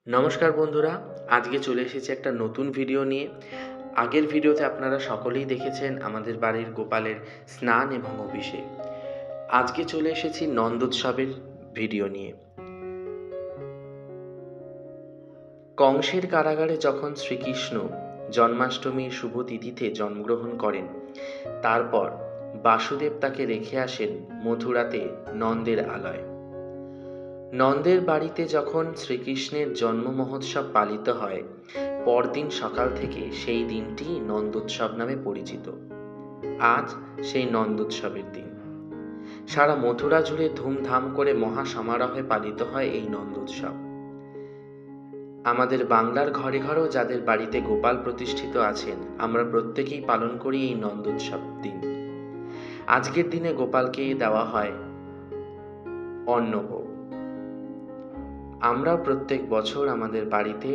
নমস্কার বন্ধুরা, আজকে চলে এসেছি একটা নতুন ভিডিও নিয়ে। আগের ভিডিওতে আপনারা সকলেই দেখেছেন আমাদের বাড়ির গোপালের স্নান এবং অভিষেক। আজকে চলে এসেছি নন্দোৎসবের ভিডিও নিয়ে। কংসের কারাগারে যখন শ্রীকৃষ্ণ জন্মাষ্টমীর শুভ তিথিতে জন্মগ্রহণ করেন, তারপর বাসুদেব তাকে রেখে আসেন মথুরাতে নন্দের আলয়। নন্দের বাড়িতে যখন শ্রীকৃষ্ণের জন্ম মহোৎসব পালিত হয়, পরদিন সকাল থেকে সেই দিনটি নন্দোৎসব নামে পরিচিত। আজ সেই নন্দোৎসবের দিন। সারা মথুরা জুড়ে ধুমধাম করে মহা সমারোহে পালিত হয় এই নন্দোৎসব। আমাদের বাংলার ঘরে ঘরেও যাদের বাড়িতে গোপাল প্রতিষ্ঠিত আছেন, আমরা প্রত্যেকেই পালন করি এই নন্দোৎসব দিন। আজকের দিনে গোপালকে দেওয়া হয় অন্নভোগ। আমরা প্রত্যেক বছর আমাদের বাড়িতে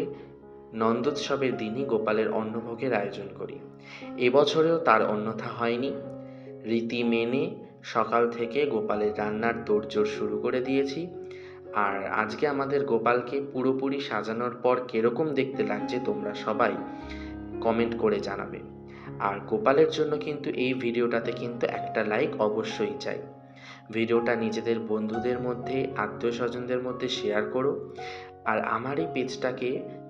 নন্দোৎসবের দিনই গোপালের অন্নভোগের আয়োজন করি। এবছরেও তার অন্যথা হয়নি। রীতি মেনে সকাল থেকে গোপালের রান্নার তোড়জোড় শুরু করে দিয়েছি। আর আজকে আমাদের গোপালকে পুরোপুরি সাজানোর পর কিরকম দেখতে লাগছে তোমরা সবাই কমেন্ট করে জানাবে। আর গোপালের জন্য কিন্তু এই ভিডিওটাতে কিন্তু একটা লাইক অবশ্যই চাই। ভিডিওটা নিজেদের বন্ধুদের মধ্যে, আত্মীয় স্বজনদের মধ্যে শেয়ার করো। আর আমার এই পেজটাকে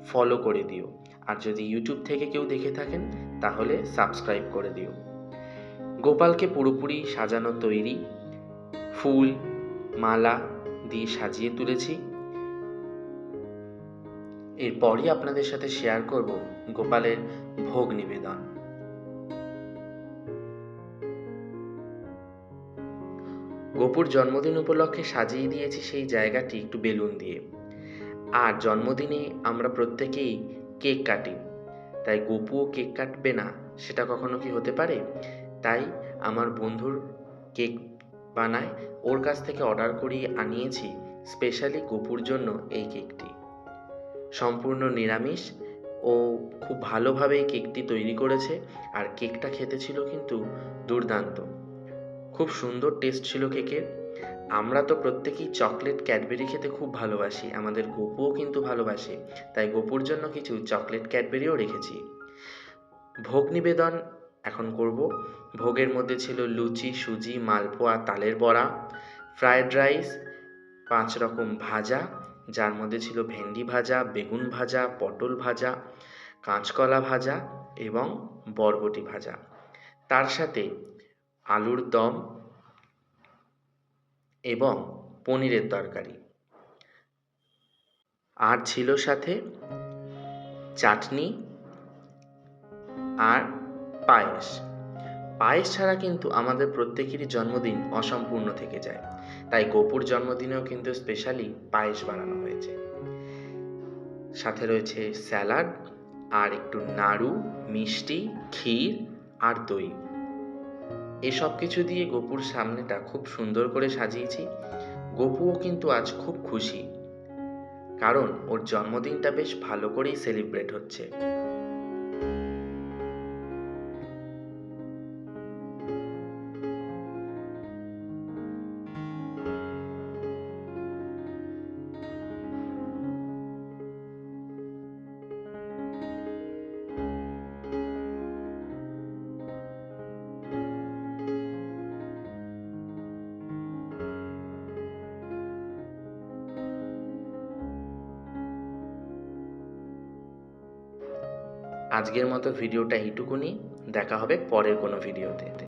ফলো করে দিও। আর যদি ইউটিউব থেকে কেউ দেখে থাকেন তাহলে সাবস্ক্রাইব করে দিও। গোপালকে পুরোপুরি সাজানো তৈরি, ফুল মালা দিয়ে সাজিয়ে তুলেছি। এরপরই আপনাদের সাথে শেয়ার করব গোপালের ভোগ নিবেদন। গোপুর জন্মদিন উপলক্ষে সাজিয়ে দিয়েছি সেই জায়গাটি একটু বেলুন দিয়ে। আর জন্মদিনে আমরা প্রত্যেকেই কেক কাটি, তাই গোপুও কেক কাটবে না সেটা কখনো কি হতে পারে? তাই আমার বন্ধুর কেক বানায়, ওর কাছ থেকে অর্ডার করিয়ে আনিয়েছি স্পেশালি গোপুর জন্য এই কেকটি। সম্পূর্ণ নিরামিষ। ও খুব ভালোভাবেই কেকটি তৈরি করেছে। আর কেকটা খেতে ছিল কিন্তু দুর্দান্ত, খুব সুন্দর টেস্ট ছিল কেকের। আমরা তো প্রত্যেকেই চকলেট ক্যাডবেরি খেতে খুব ভালোবাসি, আমাদের গোপুও কিন্তু ভালোবাসে, তাই গোপুর জন্য কিছু চকলেট ক্যাডবেরিও রেখেছি। ভোগ নিবেদন এখন করব। ভোগের মধ্যে ছিল লুচি, সুজি, মালপোয়া, তালের বড়া, ফ্রায়েড রাইস, 5 রকম ভাজা, যার মধ্যে ছিল ভেন্ডি ভাজা, বেগুন ভাজা, পটল ভাজা, কাঁচকলা ভাজা এবং বরবটি ভাজা। তার সাথে আলুর দম এবং পনিরের তরকারি। আর ছিল সাথে চাটনি আর পায়েস। পায়েস ছাড়া কিন্তু আমাদের প্রত্যেকেরই জন্মদিন অসম্পূর্ণ থেকে যায়, তাই গোপুর জন্মদিনেও কিন্তু স্পেশালি পায়েস বানানো হয়েছে। সাথে রয়েছে স্যালাড আর একটু নাড়ু, মিষ্টি, ক্ষীর আর দই। এসব কিছু দিয়ে গোপুর সামনেটা খুব সুন্দর করে সাজিয়েছি। গোপুও কিন্তু আজ খুব খুশি, কারণ ওর জন্মদিনটা বেশ ভালো করেই সেলিব্রেট হচ্ছে। আজকের মতো ভিডিওটা এইটুকুনি। দেখা হবে পরের কোনো ভিডিওতে।